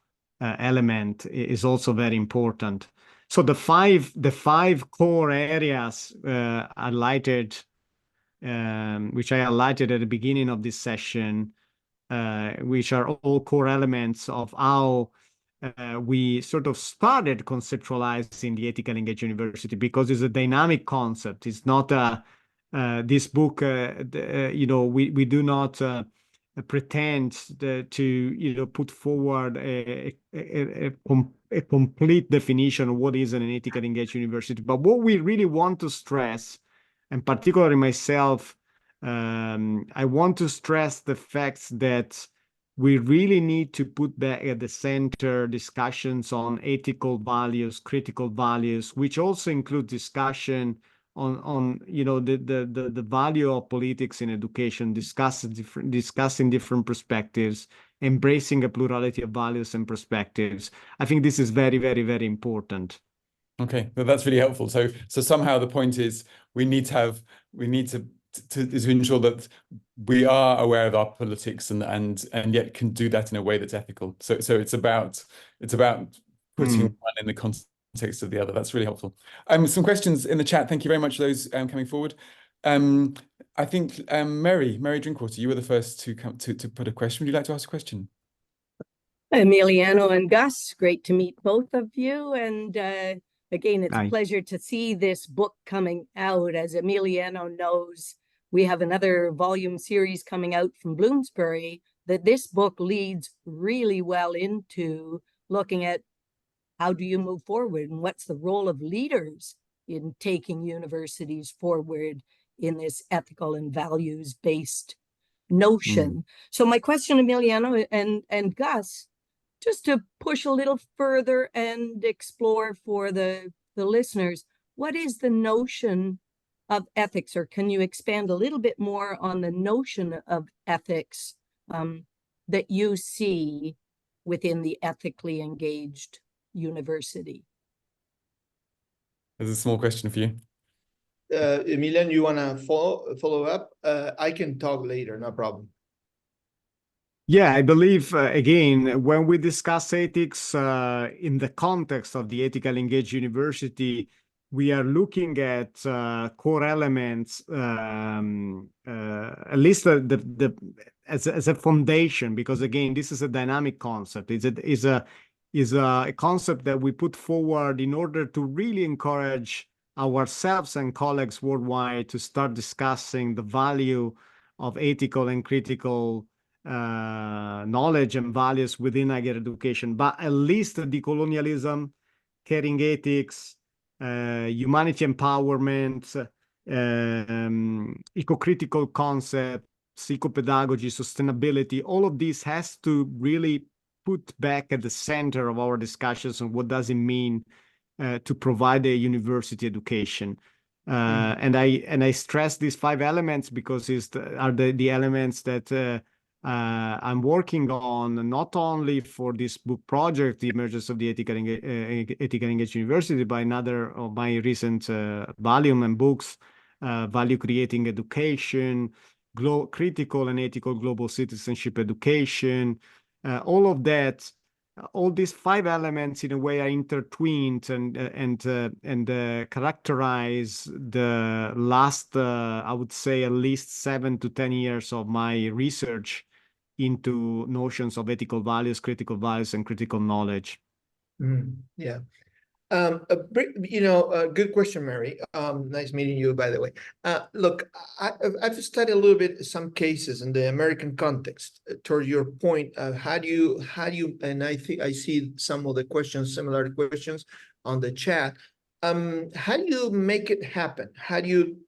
element is also very important. So the five core areas highlighted, which I highlighted at the beginning of this session, which are all core elements of how we sort of started conceptualizing the ethical engaged university, because it's a dynamic concept. It's not this book, you know, we do not pretend to, you know, put forward a complete definition of what is an ethical engaged university. But what we really want to stress, and particularly myself, I want to stress the fact that we really need to put back at the center discussions on ethical values, critical values, which also include discussion the value of politics in education, discussing different perspectives, embracing a plurality of values and perspectives. I think this is very, very, very important. Okay, well, that's really helpful. So somehow the point is we need to ensure that we are aware of our politics and yet can do that in a way that's ethical. So it's about putting one in the context of the other. That's really helpful. Some questions in the chat. Thank you very much for those coming forward. I think Mary Drinkwater, you were the first to come to put a question. Would you like to ask a question? Emiliano and Gus, great to meet both of you. And again, it's a pleasure to see this book coming out. As Emiliano knows, we have another volume series coming out from Bloomsbury that this book leads really well into looking at how do you move forward and what's the role of leaders in taking universities forward in this ethical and values-based notion. So my question, Emiliano and Gus, just to push a little further and explore for the listeners, what is the notion of ethics, or can you expand a little bit more on the notion of ethics that you see within the ethically engaged university? There's a small question for you. Emiliano, you want to follow up? I can talk later, no problem. Yeah, I believe, again, when we discuss ethics in the context of the ethical engaged university, we are looking at core elements, at least as a foundation, because again, this is a dynamic concept. Is a concept that we put forward in order to really encourage ourselves and colleagues worldwide to start discussing the value of ethical and critical knowledge and values within higher education, but at least decolonialism, caring ethics, humanity empowerment, eco-critical concepts, eco-pedagogy, sustainability, all of this has to really put back at the center of our discussions on what does it mean to provide a university education. And I stress these 5 elements because are the elements that I'm working on, not only for this book project, The Emergence of the Ethical Engaged University, but another of my recent volume and books, Value Creating Education, Critical and Ethical Global Citizenship Education, all of that. All these 5 elements in a way are intertwined and characterize the last, I would say, at least 7 to 10 years of my research into notions of ethical values, critical values, and critical knowledge. Yeah. Good question, Mary. Nice meeting you, by the way. Look, I've studied a little bit some cases in the American context. Toward your point, how do you, and I think I see some of the questions, similar questions on the chat. How do you make it happen? How do you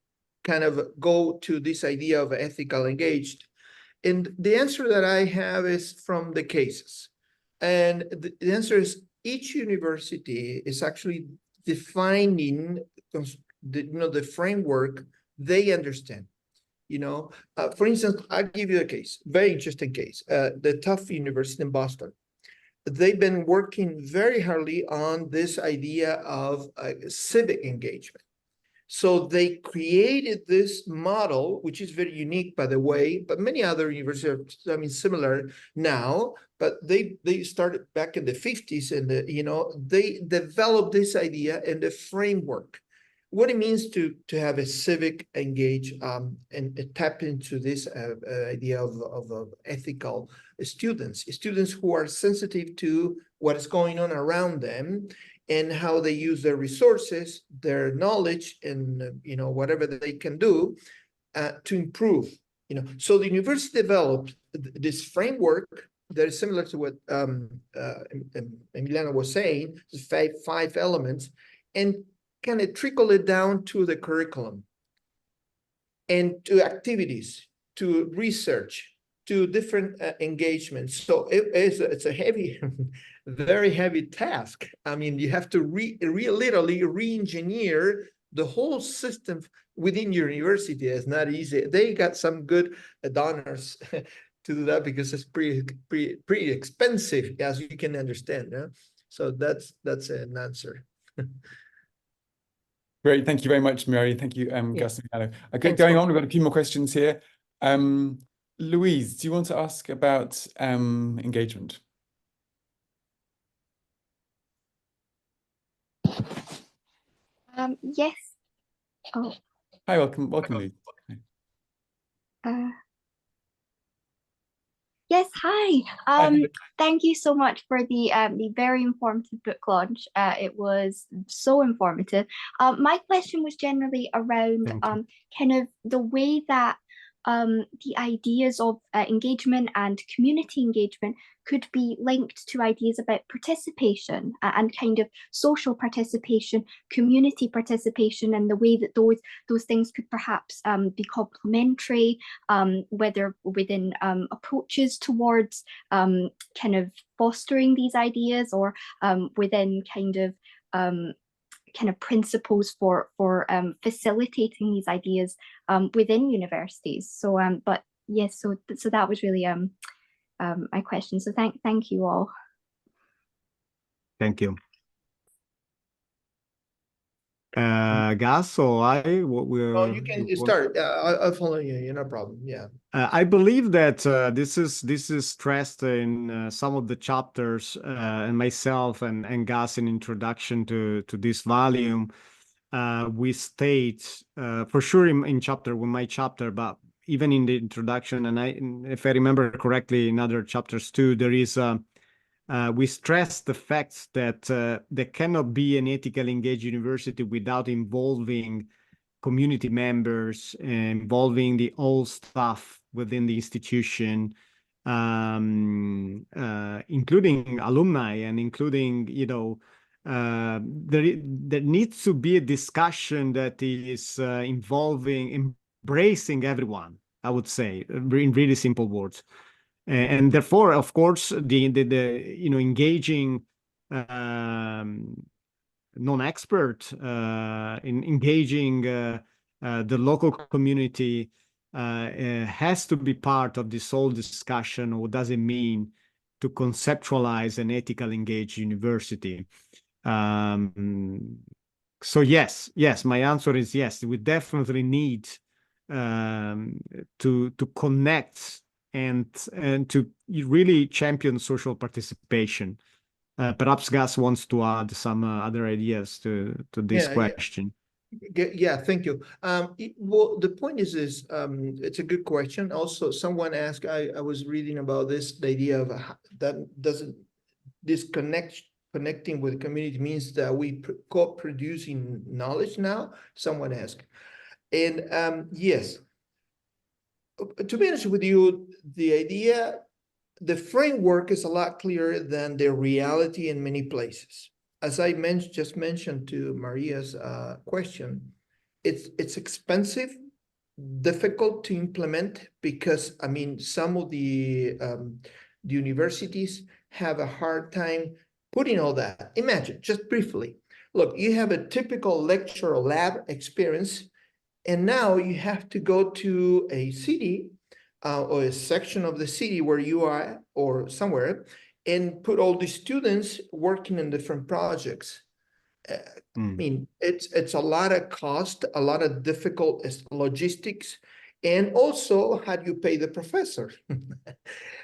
kind of go to this idea of ethical engaged? And the answer that I have is from the cases. And the answer is each university is actually defining the framework they understand. For instance, I'll give you a case, very interesting case, the Tufts University in Boston. They've been working very hardly on this idea of civic engagement. So they created this model, which is very unique, by the way, but many other universities are, similar now, but they started back in the 50s and, they developed this idea and the framework, what it means to have a civic engage and tap into this idea of ethical students who are sensitive to what is going on around them, and how they use their resources, their knowledge, and whatever that they can do to improve. So the university developed this framework that is similar to what Emiliano was saying, five elements, and kind of trickle it down to the curriculum and to activities, to research, to different engagements. So it's a heavy, very heavy task. You have to literally re-engineer the whole system within your university is not easy. They got some good donors to do that because it's pretty expensive, as you can understand. Yeah? So that's an answer. Great, thank you very much, Mary. Thank you, Gus and Emiliano. Okay, Thanks, going Bob. on, we've got a few more questions here. Louise, do you want to ask about engagement? Yes. Oh. Hi, welcome, Louise. Yes, hi. Thank you so much for the very informative book launch. It was so informative. My question was generally around kind of the way that the ideas of engagement and community engagement could be linked to ideas about participation and kind of social participation, community participation, and the way that those things could perhaps be complementary, whether within approaches towards kind of fostering these ideas, or within kind of principles for facilitating these ideas within universities. So but yes, so that was really my question. So thank you all. Thank you. Gus or what we're... Oh, you can start. I'll follow you. No problem. Yeah. I believe that this is stressed in some of the chapters, and myself and Gus in introduction to this volume. We state for sure in chapter, with my chapter, but even in the introduction, and if I remember correctly, in other chapters too, there is we stress the fact that there cannot be an ethically engaged university without involving community members, involving the whole staff within the institution, including alumni and including, there needs to be a discussion that is embracing everyone, I would say, in really simple words. And therefore, of course, the engaging non-expert in engaging the local community has to be part of this whole discussion. What does it mean to conceptualize an ethical engaged university? So yes, my answer is yes. We definitely need to connect and to really champion social participation. Perhaps Gus wants to add some other ideas to this question. Yeah, thank you. Well, the point is it's a good question. Also, someone asked, I was reading about this, the idea of that connecting with the community means that we co-producing knowledge now, someone asked. And yes, to be honest with you, the framework is a lot clearer than the reality in many places. As I just mentioned to Maria's question, it's expensive, difficult to implement, because I mean some of the universities have a hard time putting all that. Imagine, just briefly, look, you have a typical lecture or lab experience, and now you have to go to a city or a section of the city where you are, or somewhere, and put all the students working in different projects. I mean, it's a lot of cost, a lot of difficult logistics, and also how do you pay the professor?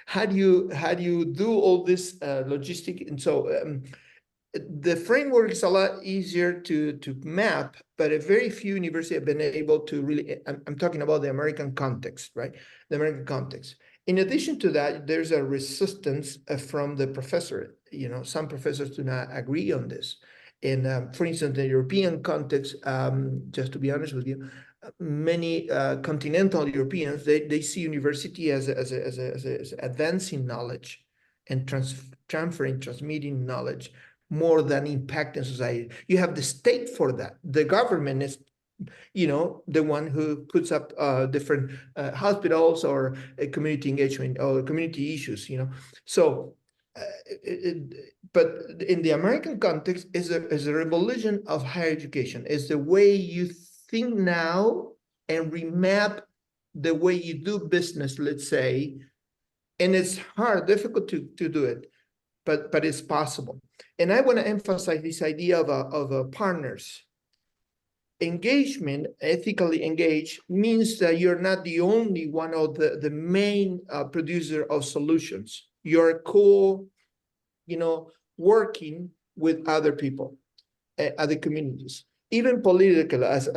how do you do all this logistic? And so the framework is a lot easier to map, but a very few universities have been able to really, I'm talking about the American context, right? The American context. In addition to that, there's a resistance from the professor. Some professors do not agree on this. And for instance, the European context, just to be honest with you, many continental Europeans, they see university as advancing knowledge and transmitting knowledge more than impacting society. You have the state for that. The government is, the one who puts up different hospitals or community engagement or community issues, So but in the American context, is a revolution of higher education. Is the way you think now and remap the way you do business, let's say, and it's hard, difficult to do it, but it's possible. And I want to emphasize this idea of a partners. Engagement, ethically engaged, means that you're not the only one of the main producer of solutions. You're working with other people, other communities, even political, as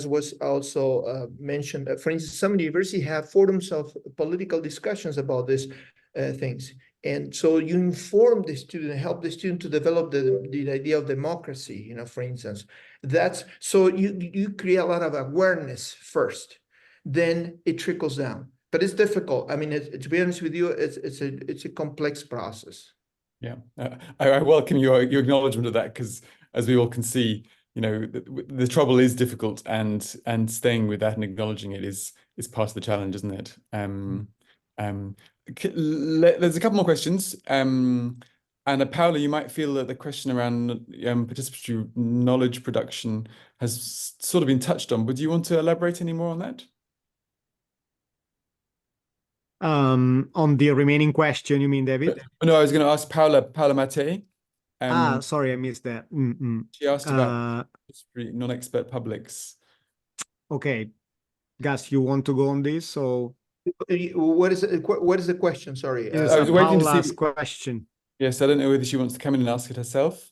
was also mentioned. For instance, some universities have forums of political discussions about these things. And so you inform the student, help the student to develop the idea of democracy, for instance. That's so you create a lot of awareness first, then it trickles down. But it's difficult. I mean, to be honest with you, it's a complex process. Yeah, I welcome your acknowledgement of that, because as we all can see, the trouble is difficult, and staying with that and acknowledging it is part of the challenge, isn't it? There's a couple more questions. And Paula, you might feel that the question around participatory knowledge production has sort of been touched on. Would you want to elaborate any more on that? On the remaining question, you mean, David? No, I was going to ask Paula Mattei. Sorry, I missed that. She asked about non-expert publics. Okay, Gus, you want to go on this? So what is the question? Sorry, I was waiting to see question. Yes, I don't know whether she wants to come in and ask it herself.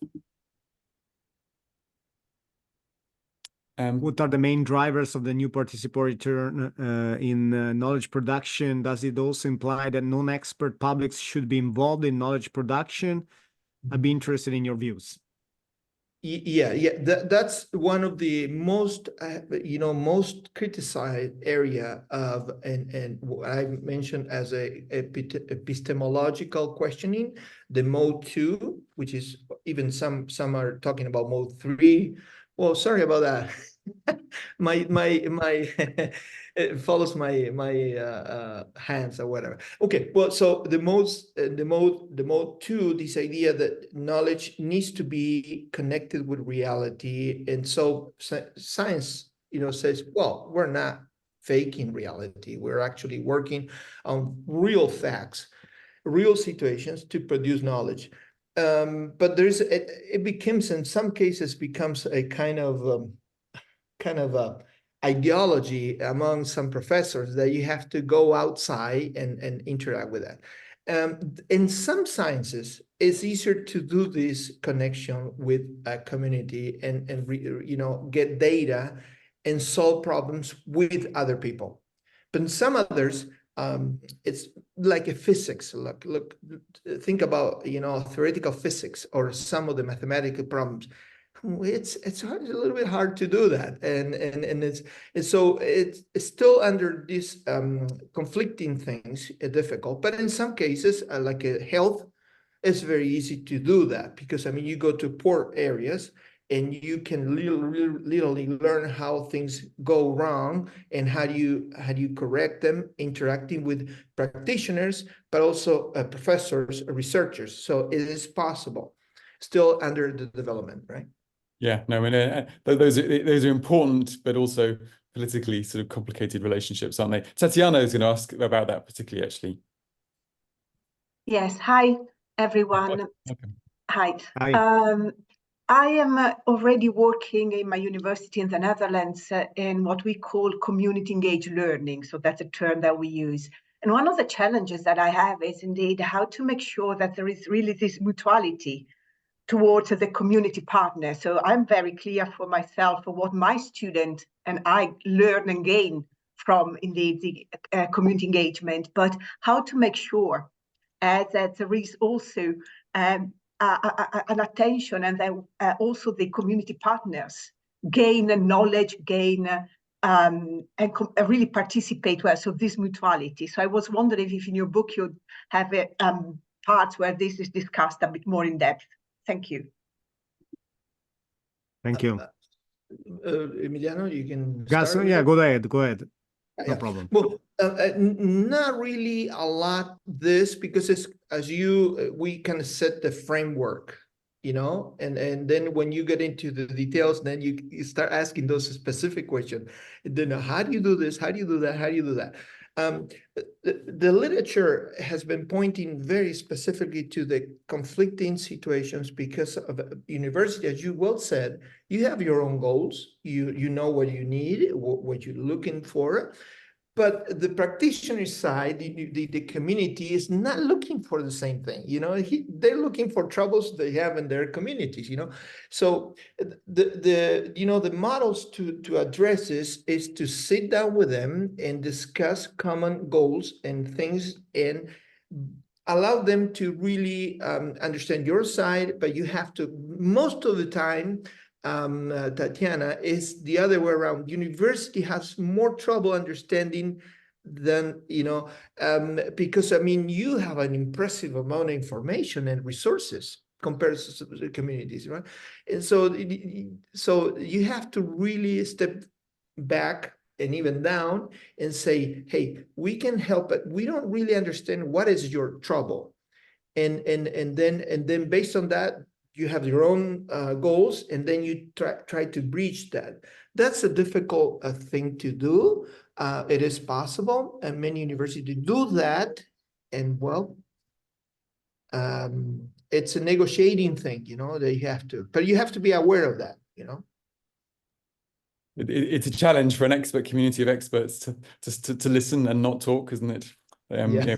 What are the main drivers of the new participatory turn in knowledge production? Does it also imply that non-expert publics should be involved in knowledge production? I'd be interested in your views. Yeah. That's one of the most, most criticized area of, and what I mentioned as a epistemological questioning, the mode 2, which is even some are talking about mode 3. Well, sorry about that. It follows my hands or whatever. Okay, well, so the mode 2, this idea that knowledge needs to be connected with reality, and so science, says, well, we're not faking reality. We're actually working on real facts, real situations to produce knowledge. But it becomes, in some cases, becomes a kind of ideology among some professors that you have to go outside and interact with that. In some sciences, it's easier to do this connection with a community and get data and solve problems with other people. But in some others, it's like a physics. Look, think about theoretical physics or some of the mathematical problems. It's hard, a little bit hard to do that, and so it's still under these conflicting things, difficult. But in some cases, like health, it's very easy to do that, because I mean, you go to poor areas and you can literally learn how things go wrong and how do you correct them, interacting with practitioners, but also professors, researchers. So it is possible, still under the development, right? Yeah, no, I mean, those are important, but also politically sort of complicated relationships, aren't they? Tatiana is going to ask about that particularly, actually. Yes. Hi, everyone. Welcome. Hi. Hi. I am already working in my university in the Netherlands in what we call community engaged learning. So that's a term that we use. And one of the challenges that I have is indeed how to make sure that there is really this mutuality towards the community partner. So I'm very clear for myself for what my student and I learn and gain from indeed the community engagement, but how to make sure that there is also an attention, and then also the community partners gain knowledge, gain and really participate well. So this mutuality. So I was wondering if in your book you have parts where this is discussed a bit more in depth. Thank you. Thank you. Emiliano, you can Gus, start. yeah, go ahead. No problem. Well, not really a lot this, because it's, as we kind of set the framework, you know, and then when you get into the details, then you start asking those specific questions. Then how do you do this? How do you do that? How do you do that? The literature has been pointing very specifically to the conflicting situations because of university, as you well said, you have your own goals, you know what you need, what you're looking for, but the practitioner side, the community is not looking for the same thing, you know. They're looking for troubles they have in their communities, you know. So the models to address this is to sit down with them and discuss common goals and things, and allow them to really understand your side. But you have to, most of the time, Tatiana, is the other way around. University has more trouble understanding than, you know, because, I mean, you have an impressive amount of information and resources compared to the communities, right? And so you have to really step back and even down and say, hey, we can help, but we don't really understand what is your trouble. And then based on that, you have your own goals, and then you try to breach that. That's a difficult thing to do. It is possible, and many universities do that. And well, it's a negotiating thing, you know. They have to, but you have to be aware of that, you know. It's a challenge for an expert community of experts to listen and not talk, isn't it? Yeah.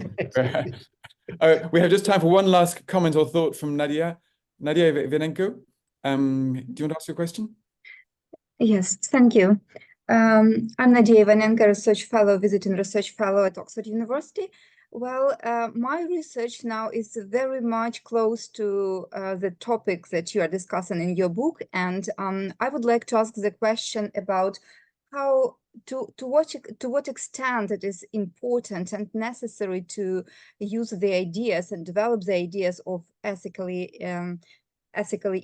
We have just time for one last comment or thought from Nadia. Nadia Ivanenko, do you want to ask your question? Yes, thank you. I'm Nadia Ivanenko, research fellow, visiting research fellow at Oxford University. Well, my research now is very much close to the topic that you are discussing in your book, and I would like to ask the question about how to what extent it is important and necessary to use the ideas and develop the ideas of ethically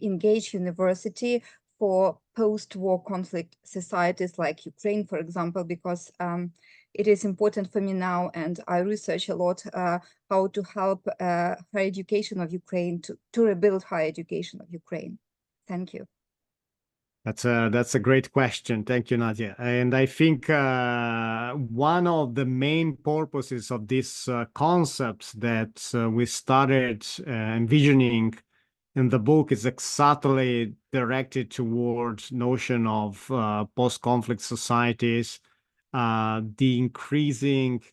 engaged university for post-war conflict societies like Ukraine, for example, because it is important for me now, and I research a lot how to help higher education of Ukraine to rebuild higher education of Ukraine. Thank you. That's a great question. Thank you, Nadia. And I think one of the main purposes of these concepts that we started envisioning in the book is exactly directed towards notion of post-conflict societies, the increasing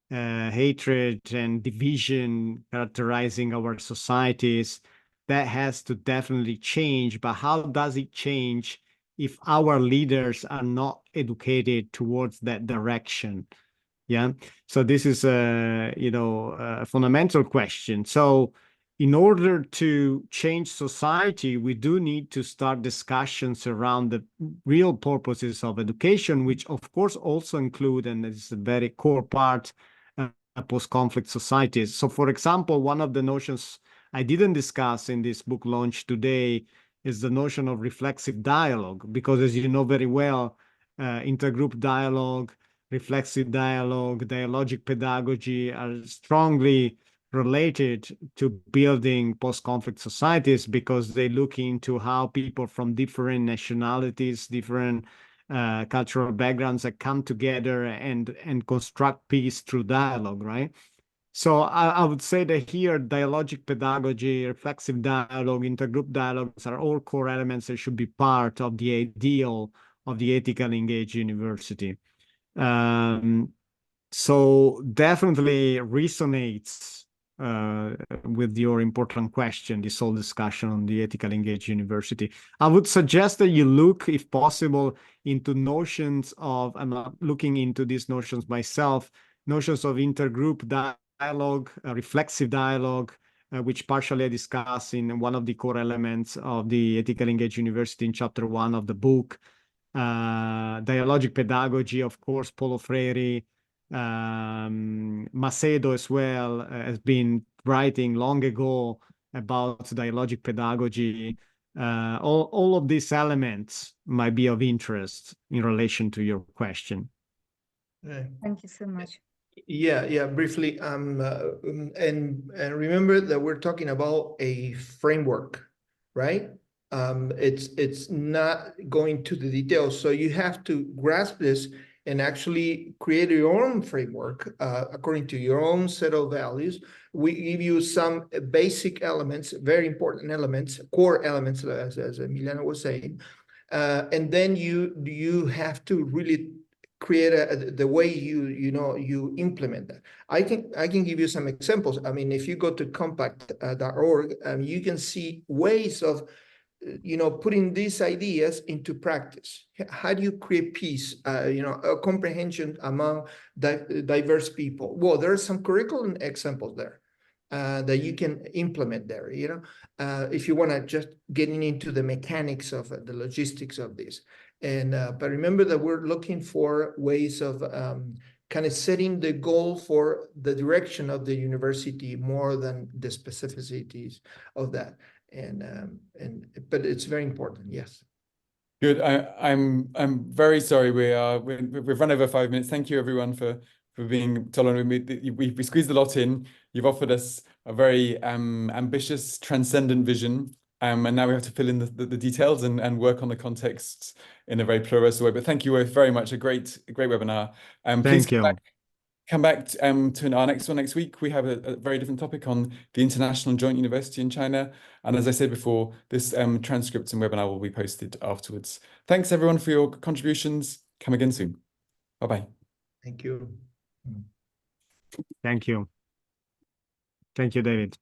hatred and division characterizing our societies. That has to definitely change, but how does it change if our leaders are not educated towards that direction? Yeah, so this is a fundamental question. So in order to change society, we do need to start discussions around the real purposes of education, which of course also include, and it's a very core part, post-conflict societies. So for example, one of the notions I didn't discuss in this book launch today is the notion of reflexive dialogue, because as you know very well, intergroup dialogue, reflexive dialogue, dialogic pedagogy are strongly related to building post-conflict societies, because they look into how people from different nationalities, different cultural backgrounds that come together and construct peace through dialogue, right? So I would say that here, dialogic pedagogy, reflexive dialogue, intergroup dialogues are all core elements that should be part of the ideal of the ethically engaged university. So definitely resonates with your important question, this whole discussion on the ethically engaged university. I would suggest that you look, if possible, into notions of, I'm not looking into these notions myself, notions of intergroup dialogue, reflexive dialogue, which partially I discuss in one of the core elements of the Ethically Engaged University in chapter 1 of the book. Dialogic pedagogy, of course, Paulo Freire, Macedo as well has been writing long ago about dialogic pedagogy. All of these elements might be of interest in relation to your question. Right. Thank you so much. Yeah, briefly. And remember that we're talking about a framework, right? It's not going to the details, so you have to grasp this and actually create your own framework according to your own set of values. We give you some basic elements, very important elements, core elements, as Emiliano was saying, and then you have to really create the way you implement that. I can give you some examples. I mean, if you go to compact.org, you can see ways of putting these ideas into practice. How do you create peace, a comprehension among diverse people? Well, there are some curriculum examples there that you can implement there, if you want to just getting into the mechanics of the logistics of this. And but remember that we're looking for ways of kind of setting the goal for the direction of the university more than the specificities of that. But it's very important, yes. Good. I'm very sorry we've run over 5 minutes. Thank you everyone for being tolerant with me. We squeezed a lot in. You've offered us a very ambitious, transcendent vision. And now we have to fill in the details and work on the context in a very pluralistic way. But thank you both very much. A great webinar. Please Thank you. come back to our next one next week. We have a very different topic on the International Joint University in China. And as I said before, this transcript and webinar will be posted afterwards. Thanks everyone for your contributions. Come again soon. Bye-bye. Thank you. Thank you. Thank you, David.